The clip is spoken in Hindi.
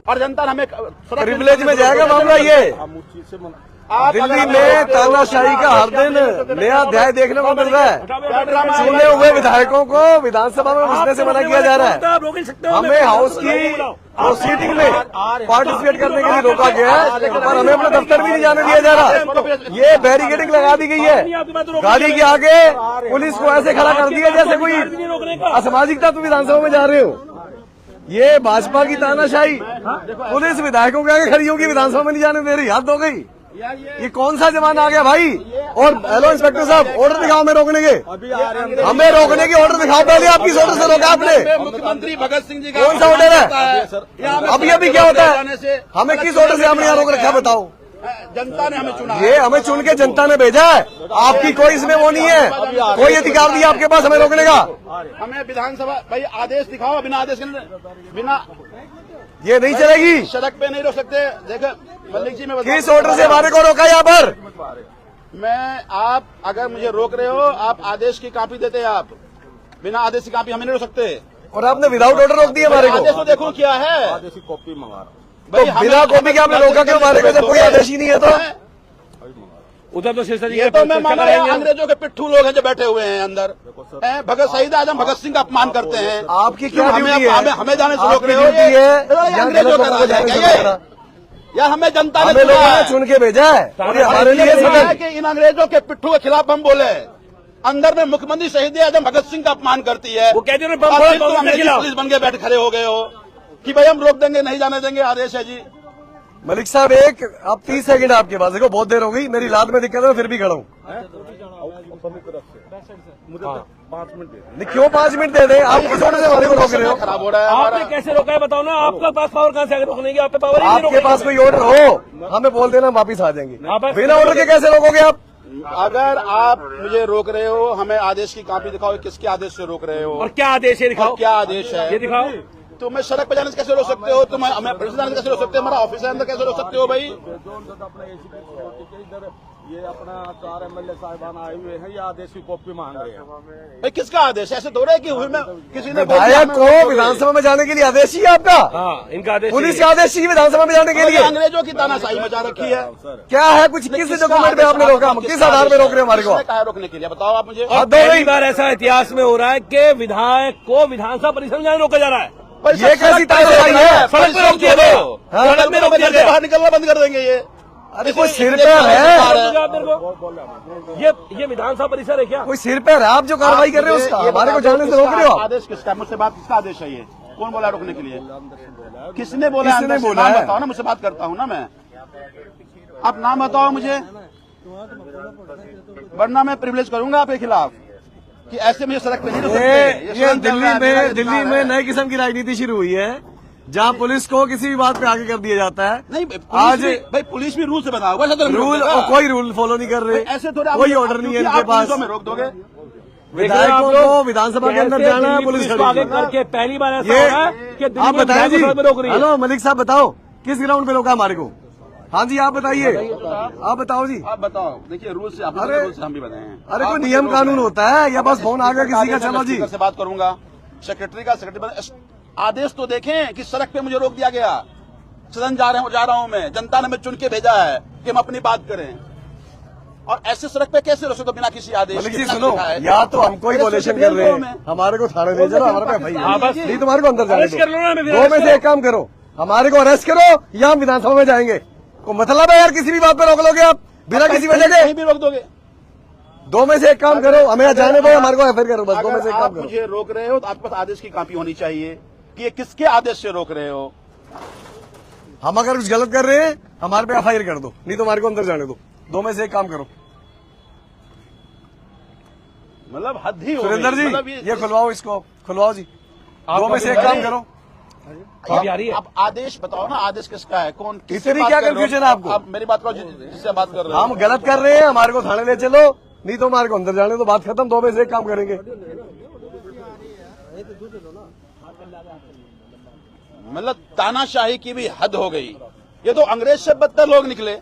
और जनता ने हमें प्रिविलेज में जाएगा मामला ये। दिल्ली में तानाशाही का हर दिन नया अध्याय देखने को मिल रहा है। चुने हुए विधायकों को विधानसभा में घुसने से मना किया जा रहा है। हमें हाउस की प्रोसीडिंग में पार्टिसिपेट करने के लिए रोका गया है, पर हमें अपना दफ्तर भी नहीं जाने दिया जा रहा। ये बैरिकेडिंग लगा दी गई है। गाड़ी के आगे पुलिस को ऐसे खड़ा कर दिया जैसे कोई असामाजिकता तो विधानसभा में जा रहे हो। ये भाजपा की तानाशाही, पुलिस विधायकों के आगे खड़ी होगी, विधानसभा में नहीं जाने दे रही। हद हो गई। ये कौन सा जमाना आ गया भाई। और हेलो इंस्पेक्टर साहब, ऑर्डर दिखाओ हमें रोकने के। हमें रोकने की ऑर्डर दिखाओ पहले। आप किस ऑर्डर से रोका आपने? मुख्यमंत्री भगत सिंह जी का कौन सा ऑर्डर है? अभी क्या होता है? हमें किस ऑर्डर से हमने यहाँ रोक रखा बताओ? जनता ने हमें चुना। ये हमें चुन के जनता ने भेजा है। आपकी कोई इसमें वो नहीं है, कोई अधिकार नहीं है आपके पास हमें रोकने का। हमें विधानसभा भाई आदेश दिखाओ। बिना आदेश के बिना ये नहीं चलेगी। सड़क पे नहीं रोक सकते। देखो मलिक जी, मैं किस ऑर्डर से हमारे को रोका यहाँ पर? आप अगर मुझे रोक रहे हो, आप आदेश की कॉपी देते हैं। आप बिना आदेश की कॉपी हमें नहीं रोक सकते। और आपने विदाउट ऑर्डर रोक दिया हमारे को। आदेश तो देखो क्या है। आदेश की कॉपी मंगा रहा तो बिना कॉपी के आपने रोका क्यों हमारे को जब कोई आदेश ही नहीं है? तो उधर तो ये तो मैं मान रहा हूं अंग्रेजों के पिट्ठू लोग हैं जो बैठे हुए हैं अंदर। भगत शहीद आजम भगत सिंह का अपमान करते हैं। आपकी क्या ड्यूटी है? हमें जाने से रोक रहे हो? ये अंग्रेजों का राज है क्या? या हमें जनता ने चुन के भेजा है और ये हमारे लिए है कि इन अंग्रेजों के पिट्ठू के खिलाफ हम बोले। अंदर में मुख्यमंत्री शहीद आजम भगत सिंह का अपमान करती है। वो कहते हैं पुलिस बन के बैठ खड़े हो गए हो कि भाई हम रोक देंगे, नहीं जाने देंगे, आदेश है जी। मलिक साहब अब 30 सेकंड आपके पास। देखो बहुत देर हो गई, मेरी लात में दिक्कत है, फिर भी खड़ा हूँ। मुझे 5 मिनट दे। क्यों 5 मिनट दे दे? आप किस ऑर्डर से हमारे को रोक रहे हो? खराब हो रहा है। आपने कैसे रोका है बताओ ना। आपका पास पावर कहाँ से रोकने की? आप पे पावर ही नहीं। आपके पास कोई ऑर्डर हो हमें बोल देना, वापिस आ जाएंगे। बिना ऑर्डर के कैसे रोकोगे आप? अगर आप मुझे रोक रहे हो, हमें आदेश की कॉपी दिखाओ। किसके आदेश से रोक रहे हो? और क्या आदेश है दिखाओ। क्या आदेश है ये दिखाओ। तुम सड़क पे जाने से कैसे रोक सकते हो? तुम हमें प्रेस जाने से कैसे रोक सकते हो? हमारा ऑफिस के अंदर कैसे रोक सकते हो भाई? ये अपना 4 MLA साहिबान आए हुए हैं, ये आदेश की कॉपी मांग रहे हैं। भाई किसका आदेश? ऐसे तो रहे कि किसी ने विधायक को विधानसभा में जाने के लिए आदेश ही आपका? हाँ, इनका आदेश। पुलिस का आदेश ही विधानसभा में जाने के लिए? अंग्रेजों की तानाशाही मचा रखी है। क्या है कुछ? किस डॉक्यूमेंट पे आपने रोका? किस आधार पे रोक रहे हो हमारे को? कहा रोकने के लिए बताओ आप मुझे। पहली बार ऐसा इतिहास में हो रहा है कि विधायक को विधानसभा परिसर में जाने रोका जा रहा है। ये कैसी तानाशाही है? सड़क पे रोक दिया गया। सड़क में रोक दिया गया। बाहर निकलना बंद कर देंगे ये। अरे कोई सिर पे है? ये विधानसभा परिसर है क्या? कोई सिर पे है? आप जो कार्रवाई कर रहे हो उसका हमारे को जाने से रोक रहे हो? आदेश किसका? मुझसे बात किसका आदेश है? ये कौन बोला रोकने के लिए? किसने बोला? किसने बोला है? बताओ ना, मुझसे बात करता हूँ ना मैं। आप नाम बताओ मुझे, वरना मैं प्रिविलेज करूंगा आपके खिलाफ कि ऐसे मुझे सड़क पे नहीं रोक सकते। ये दिल्ली में नए किस्म की राजनीति शुरू हुई है जहाँ पुलिस को किसी भी बात पे आगे कर दिया जाता है। नहीं आज भाई पुलिस भी रूल से बना हुआ है। रूल कोई रूल फॉलो नहीं कर रहे। ऐसे थोड़ा कोई ऑर्डर नहीं है इनके पास। में रोक दोगे विधायकों को विधानसभा के अंदर जाना है, पुलिस आगे करके पहली बार ऐसा हो रहा है कि आप बताएं जी। रोक रही है। हेलो मलिक साहब बताओ किस ग्राउंड पे रोका हमारे को? हाँ जी आप बताइए, आप बताओ जी। आप बताओ। देखिए रूल से हम भी बताए हैं। अरे कोई नियम कानून होता है या बस फोन आ गया किसी का? चलो जी से बात करूंगा सेक्रेटरी का। सेक्रेटरी आदेश तो देखें कि सड़क पे मुझे रोक दिया गया। सदन जा रहा हूं मैं, जनता ने मुझे चुन के भेजा है कि हम अपनी बात करें। और ऐसे सड़क पे कैसे रोक सकते बिना किसी आदेश? जी सुनो, या तो हमको ही वॉलेशन कर रहे हैं, हमारे को थाने ले चलो, हमारे पे भाई नहीं तुम्हारे को अंदर जाने दो। 2 में से एक काम करो, हमारे को अरेस्ट करो या हम विधानसभा में जाएंगे। को मतलब है यार किसी भी बात पे रोक लोगे आप बिना किसी वजह के? कहीं भी रोक दोगे। 2 में से एक काम करो, हमें जाने दो, हमारे को एफआईआर करो। बस 2 में से एक काम करो। मुझे रोक रहे हो तो आपके पास आदेश की कॉपी होनी चाहिए कि ये किसके आदेश से रोक रहे हो। हम अगर कुछ गलत कर रहे हैं हमारे पे एफआईआर कर दो, नहीं तो हमारे को अंदर जाने दो। 2 में से एक काम करो। मतलब हद ही हो सुरेंद्र जी मतलब ये खुलवाओ, इसको खुलवाओ जी। 2 में से एक काम करो। अब आदेश बताओ ना, आदेश किसका है? कौन? इतनी क्या कंफ्यूजन है आपको? आप मेरी बात करो जिससे बात कर रहे हो। हम गलत कर रहे हैं, हमारे को थाने ले चलो, नहीं तो हमारे को अंदर जाने दो। बात खत्म। 2 में से एक काम करेंगे। मतलब तानाशाही की भी हद हो गई। ये तो अंग्रेज से बदतर लोग निकले।